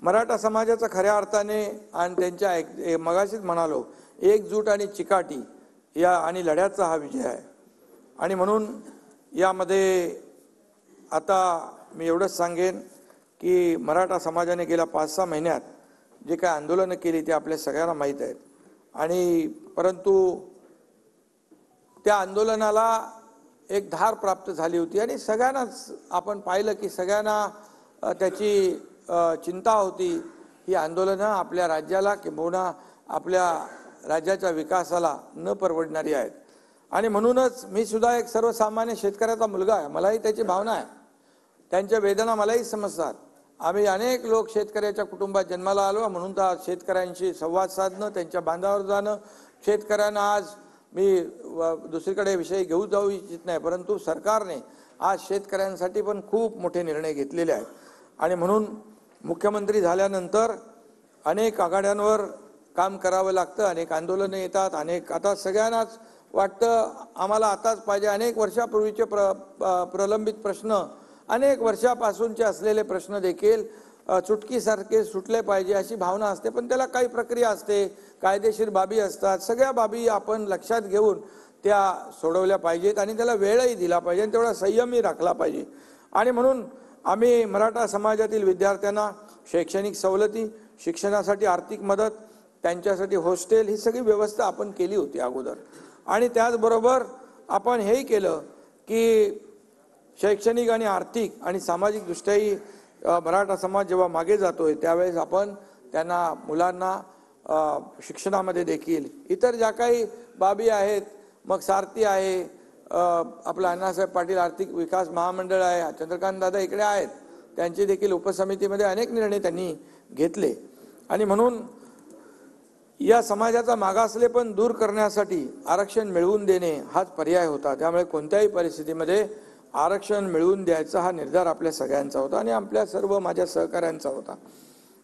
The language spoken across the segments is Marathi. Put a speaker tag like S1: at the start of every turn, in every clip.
S1: मराठा समाजाचा खऱ्या अर्थाने आणि त्यांच्या मगाशीच म्हणालो एकजूट आणि चिकाटी या आणि लढ्याचा हा विजय आहे। आणि म्हणून यामध्ये आता मी एवढंच सांगेन की मराठा समाजाने गेल्या 5-6 महिन्यात जे काही आंदोलनं केली ते आपल्या सगळ्यांना माहीत आहेत। आणि परंतु त्या आंदोलनाला एक धार प्राप्त झाली होती आणि सगळ्यांनाच आपण पाहिलं की सगळ्यांना त्याची चिंता होती। ही आंदोलनं आपल्या राज्याला किंबहुना आपल्या राज्याच्या विकासाला न परवडणारी आहेत। आणि म्हणूनच मी सुद्धा एक सर्वसामान्य शेतकऱ्याचा मुलगा आहे, मलाही त्याची भावना आहे, त्यांच्या वेदना मलाही समजतात। आम्ही अनेक लोक शेतकऱ्याच्या कुटुंबात जन्माला आलो, म्हणून तर शेतकऱ्यांशी संवाद साधणं, त्यांच्या बांधावर जाणं, शेतकऱ्यांना आज मी दुसरीकडे विषय घेऊ जाऊ इच्छित नाही, परंतु सरकारने आज शेतकऱ्यांसाठी पण खूप मोठे निर्णय घेतलेले आहेत। आणि म्हणून मुख्यमंत्री झाल्यानंतर अनेक आघाड्यांवर काम करावं लागतं, अनेक आंदोलनं येतात, अनेक आता सगळ्यांनाच वाटतं आम्हाला आताच पाहिजे। अनेक वर्षापूर्वीचे प्रलंबित प्रश्न, अनेक वर्षापासूनचे असलेले प्रश्न देखील चुटकीसारखे सुटले पाहिजे अशी भावना असते, पण त्याला काही प्रक्रिया असते, कायदेशीर बाबी असतात। सगळ्या बाबी आपण लक्षात घेऊन त्या सोडवल्या पाहिजेत आणि त्याला वेळही दिला पाहिजे आणि तेवढा संयमही राखला पाहिजे। आणि म्हणून आम्ही मराठा समाजातील विद्यार्थ्यांना शैक्षणिक सवलती, शिक्षणासाठी आर्थिक मदत, त्यांच्यासाठी हॉस्टेल ही सगळी व्यवस्था आपण केली होती अगोदर। आणि त्याचबरोबर आपण हेही केलं की शैक्षणिक आणि आर्थिक आणि सामाजिक दृष्ट्याही मराठा समाज जेव्हा मागे जातोय त्यावेळेस आपण त्यांना मुलांना शिक्षणामध्ये देखील इतर ज्या काही बाबी आहेत, मग सारथी आहे, आपलं अण्णासाहेब पाटील आर्थिक विकास महामंडळ आहे, चंद्रकांत दादा इकडे आहेत, त्यांची देखील उपसमितीमध्ये अनेक निर्णय त्यांनी घेतले। आणि म्हणून या समाजाचा मागासलेपण दूर करण्यासाठी आरक्षण मिळवून देणे हाच पर्याय होता। त्यामुळे कोणत्याही परिस्थितीमध्ये आरक्षण मिळवून द्यायचा हा निर्धार आपल्या सगळ्यांचा होता आणि आपल्या सर्व माझ्या सहकाऱ्यांचा होता।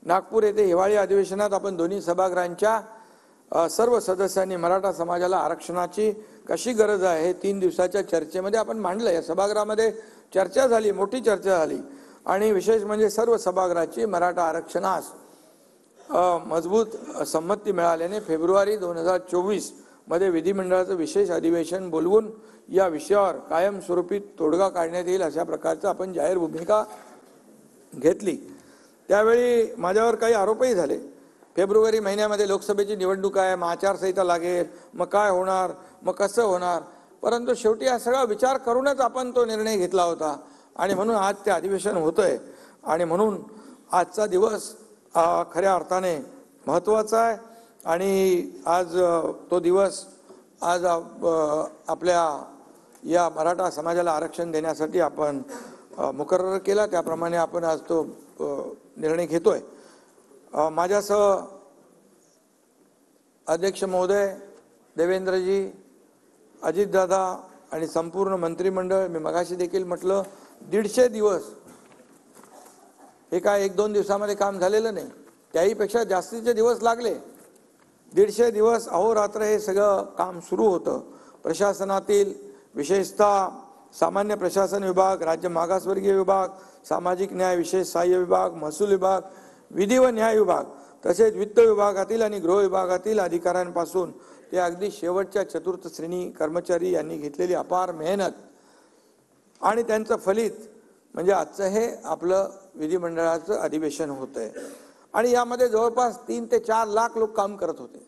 S1: नागपूर येथे हिवाळी अधिवेशनात आपण दोन्ही सभागृहांच्या सर्व सदस्यांनी मराठा समाजाला आरक्षणाची कशी गरज आहे हे 3 दिवसाच्या चर्चेमध्ये आपण मांडलं। या सभागृहामध्ये चर्चा झाली, मोठी चर्चा झाली आणि विशेष म्हणजे सर्व सभागृहाची मराठा आरक्षणास मजबूत संमती मिळाल्याने फेब्रुवारी 2024 मध्ये विधिमंडळाचं विशेष अधिवेशन बोलवून या विषयावर कायमस्वरूपी तोडगा काढण्यात येईल अशा प्रकारचं आपण जाहीर भूमिका घेतली। त्यावेळी माझ्यावर काही आरोपही झाले। फेब्रुवारी महिन्यामध्ये लोकसभेची निवडणूक आहे, मग आचारसंहिता लागेल, मग काय होणार, मग कसं होणार, परंतु शेवटी हा सगळा विचार करूनच आपण तो निर्णय घेतला होता आणि म्हणून आज ते अधिवेशन होतंय। आणि म्हणून आजचा दिवस खऱ्या अर्थाने महत्त्वाचा आहे आणि आज तो दिवस आज आपल्या या मराठा समाजाला आरक्षण देण्यासाठी आपण मुकर्रर केला, त्याप्रमाणे आपण आज तो निर्णय घेतोय। माझ्यासह अध्यक्ष महोदय, देवेंद्रजी, अजितदादा आणि संपूर्ण मंत्रिमंडळ, मी मगाशी देखील म्हटलं 150 दिवस हे काय 1-2 दिवसामध्ये काम झालेलं नाही, त्याहीपेक्षा जास्तीचे दिवस लागले। 150 दिवस अहोरात्र हे सगळं काम सुरू होतं। प्रशासनातील विशेषतः सामान्य प्रशासन विभाग, राज्य मागासवर्गीय विभाग, सामाजिक न्याय विशेष सहाय्य विभाग, महसूल विभाग, विधी व न्याय विभाग, तसेच वित्त विभागातील आणि गृह विभागातील अधिकाऱ्यांपासून ते अगदी शेवटच्या चतुर्थ श्रेणी कर्मचारी यांनी घेतलेली अपार मेहनत आणि त्यांचं फलित म्हणजे आजचं हे आपलं विधिमंडळाचं अधिवेशन होतंय। आणि यामध्ये जवळपास 3 ते 4 लाख लोक काम करत होते,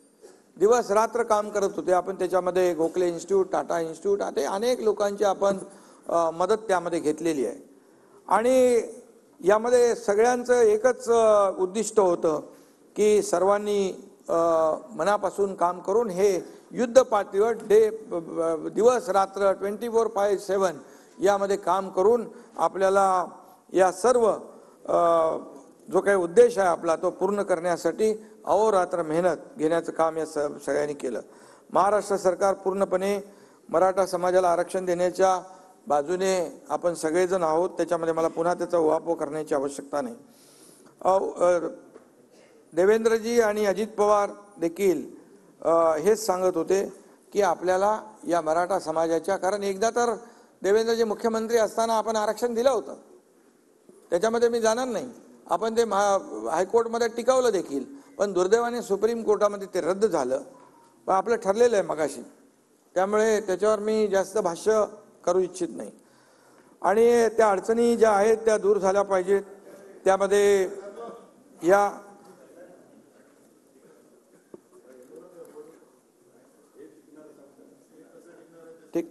S1: दिवस रात्र काम करत होते। आपण त्याच्यामध्ये गोखले इन्स्टिट्यूट, टाटा इन्स्टिट्यूट, आता अनेक लोकांची आपण मदत त्यामध्ये घेतलेली आहे। आणि यामध्ये सगळ्यांचं एकच उद्दिष्ट होतं की सर्वांनी मनापासून काम करून हे युद्ध पातळीवर दिवस रात्र 24/7 यामध्ये काम करून आपल्याला या सर्व जो काही उद्देश आहे आपला तो पूर्ण करण्यासाठी अहोरात्र मेहनत घेण्याचं काम या सगळ्यांनी केलं। महाराष्ट्र सरकार पूर्णपणे मराठा समाजाला आरक्षण देण्याच्या बाजूने आपण सगळेजण आहोत, त्याच्यामध्ये मला पुन्हा त्याचा उहापोह करण्याची आवश्यकता नाही। देवेंद्रजी आणि अजित पवार देखील हेच सांगत होते की आपल्याला या मराठा समाजाच्या, कारण एकदा तर देवेंद्रजी मुख्यमंत्री असताना आपण आरक्षण दिलं होतं, त्याच्यामध्ये मी जाणार नाही, आपण ते हायकोर्टमध्ये टिकवलं देखील, पण दुर्दैवाने सुप्रीम कोर्टामध्ये ते रद्द झालं. पण आपलं ठरलेलं आहे मगाशी, त्यामुळे त्याच्यावर मी जास्त भाष्य करू इच्छित नाही. आणि त्या अडचणी ज्या आहेत त्या दूर झाल्या पाहिजेत. त्यामध्ये या ठीक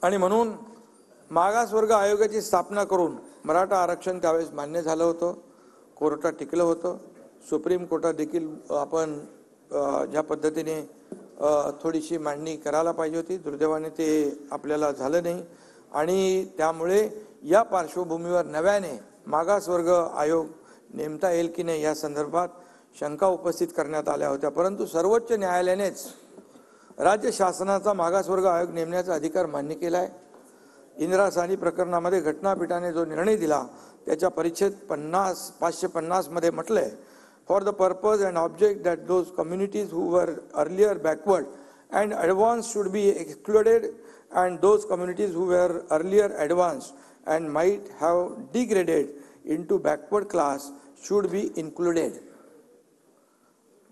S1: आणि म्हणून मागासवर्ग आयोगाची स्थापना करून मराठा आरक्षण त्यावेळेस मान्य झालं होतं, कोर्टात टिकलं होतं. सुप्रीम कोर्टात देखील आपण ज्या पद्धतीने थोडीशी मांडणी करायला पाहिजे होती, दुर्दैवाने ते आपल्याला झालं नाही. आणि त्यामुळे या पार्श्वभूमीवर नव्याने मागासवर्ग आयोग नेमता येईल की नाही या संदर्भात शंका उपस्थित करण्यात आल्या होत्या. परंतु सर्वोच्च न्यायालयानेच राज्य शासनाचा मागासवर्ग आयोग नेमण्याचा अधिकार मान्य केला आहे. इंदिरा साहनी प्रकरणामध्ये घटनापीठाने जो निर्णय दिला त्याच्या परिच्छेद 550 मध्ये म्हटलंय, for the purpose and object that those communities हू वर earlier backward and advance should be excluded and those communities हू वर earlier advance and might have degraded into backward class should be included.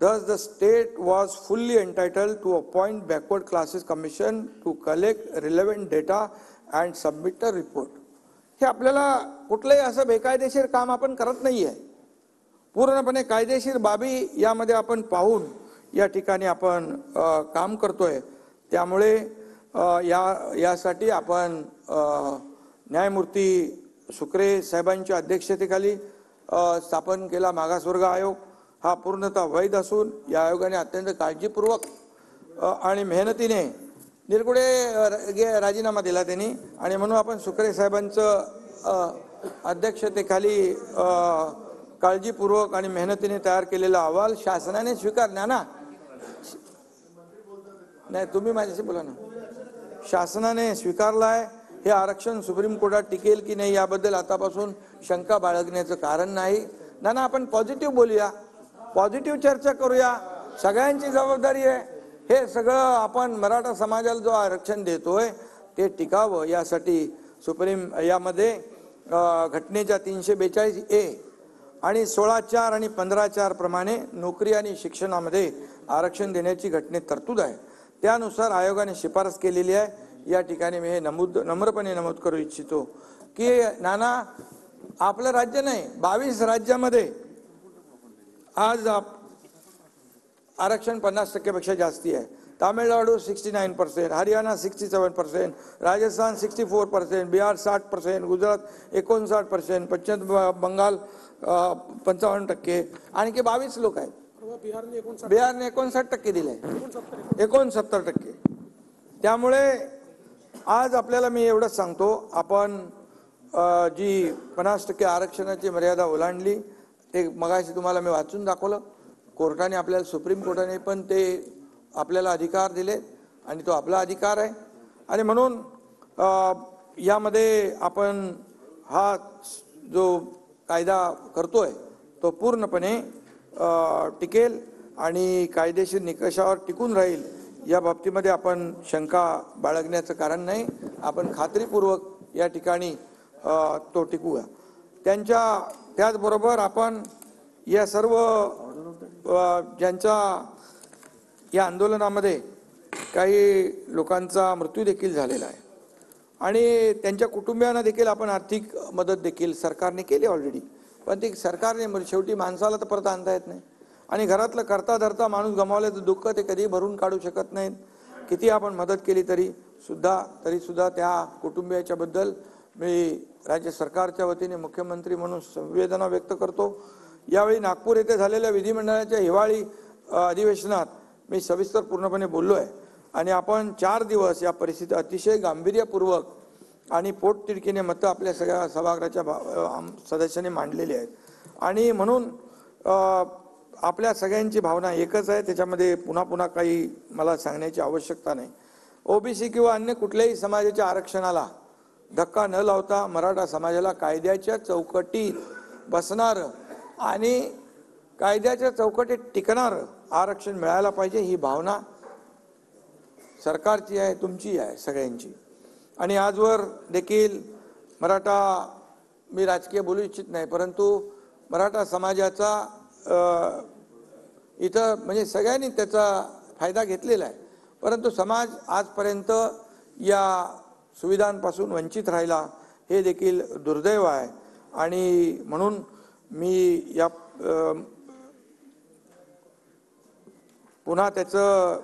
S1: Thus, the state was fully entitled to appoint backward classes commission to collect relevant data and submit a report. हे आपल्याला कुठलंही असं बेकायदेशीर काम आपण करत नाहीये. पूर्णपणे कायदेशीर बाबी यामध्ये आपण पाहून या ठिकाणी आपण काम करतोय. त्यामुळे यासाठी आपण न्यायमूर्ती सुक्रे साहेबांच्या अध्यक्षतेखाली स्थापन केला मागासवर्ग आयोग. हा पूर्णतः वैध असून या आयोगाने अत्यंत काळजीपूर्वक आणि मेहनतीने निरगुडे राजीनामा दिला त्यांनी. आणि म्हणून आपण सुक्रे साहेबांचं अध्यक्षतेखाली काळजीपूर्वक आणि मेहनतीने तयार केलेला अहवाल शासनाने स्वीकारला ना. नाही, तुम्ही माझ्याशी बोला ना. शासनाने स्वीकारला आहे. हे आरक्षण सुप्रीम कोर्टात टिकेल की नाही याबद्दल आतापासून शंका बाळगण्याचं कारण नाही. ना आपण पॉझिटिव्ह बोलूया, पॉझिटिव्ह चर्चा करूया. सगळ्यांची जबाबदारी आहे. हे सगळं आपण मराठा समाजाला जो आरक्षण देतोय ते टिकावं यासाठी यामध्ये घटनेच्या 342A आणि 16(4) आणि 15(4) प्रमाणे नोकरी आणि शिक्षणामध्ये आरक्षण देण्याची घटनेत तरतूद आहे. त्यानुसार आयोगाने शिफारस केलेली आहे. या ठिकाणी मी हे नम्रपणे नमूद करू इच्छितो की नाना आपलं राज्य नाही, 22 राज्यामध्ये आज आरक्षण 50% पेक्षा जास्ती आहे. तामिळनाडू 69%, हरियाणा 67%, राजस्थान 64%, बिहार 60%, गुजरात 59%, पश्चिम बंगाल 55%, आणखी 22 लोक आहेत. बिहारने 59% दिले, 69%. त्यामुळे आज आपल्याला मी एवढंच सांगतो, आपण जी 50% आरक्षणाची मर्यादा ओलांडली ते मगाशी तुम्हाला मी वाचून दाखवलं. कोर्टाने आपल्याला, सुप्रीम कोर्टाने पण ते आपल्याला अधिकार दिले आणि तो आपला अधिकार आहे. आणि म्हणून यामध्ये आपण हा जो कायदा करतोय तो पूर्णपणे टिकेल आणि कायदेशीर निकषावर टिकून राहील या बाबतीमध्ये आपण शंका बाळगण्याचं कारण नाही. आपण खात्रीपूर्वक या ठिकाणी तो टिकूया. त्याचबरोबर आपण या सर्व ज्यांच्या या आंदोलनामध्ये काही लोकांचा मृत्यू देखील झालेला आहे आणि त्यांच्या कुटुंबियांना देखील आपण आर्थिक मदत देखील सरकारने केली ऑलरेडी. पण ती सरकारने शेवटी माणसाला तर परत आणता येत नाही आणि घरातलं करता धरता माणूस गमावल्याचं दुःख ते कधी भरून काढू शकत नाहीत. किती आपण मदत केली तरी सुद्धा त्या कुटुंबियाच्या बद्दल मी राज्य सरकारच्या वतीने मुख्यमंत्री म्हणून संवेदना व्यक्त करतो. यावेळी नागपूर येथे झालेल्या विधिमंडळाच्या हिवाळी अधिवेशनात मी सविस्तर पूर्णपणे बोललो आहे आणि आपण 4 दिवस या परिस्थिती अतिशय गांभीर्यपूर्वक आणि पोटतिडकीने मतं आपल्या सगळ्या सभागृहाच्या सदस्यांनी मांडलेली आहेत. आणि म्हणून आपल्या सगळ्यांची भावना एकच आहे, त्याच्यामध्ये पुन्हा काही मला सांगण्याची आवश्यकता नाही. ओबीसी किंवा अन्य कुठल्याही समाजाच्या आरक्षणाला धक्का न लावता मराठा समाजाला कायद्याच्या चौकटीत बसणारं आणि कायद्याच्या चौकटीत टिकणारं आरक्षण मिळायला पाहिजे, ही भावना सरकारची आहे, तुमची आहे, सगळ्यांची. आणि आजवर देखील मराठा मी राजकीय बोलू इच्छित नाही, परंतु मराठा समाजाचा इथं म्हणजे सगळ्यांनी त्याचा फायदा घेतलेला आहे, परंतु समाज आजपर्यंत या सुविधांपासून वंचित राहिला, हे देखील दुर्दैव आहे. आणि म्हणून मी या पुन्हा त्याचं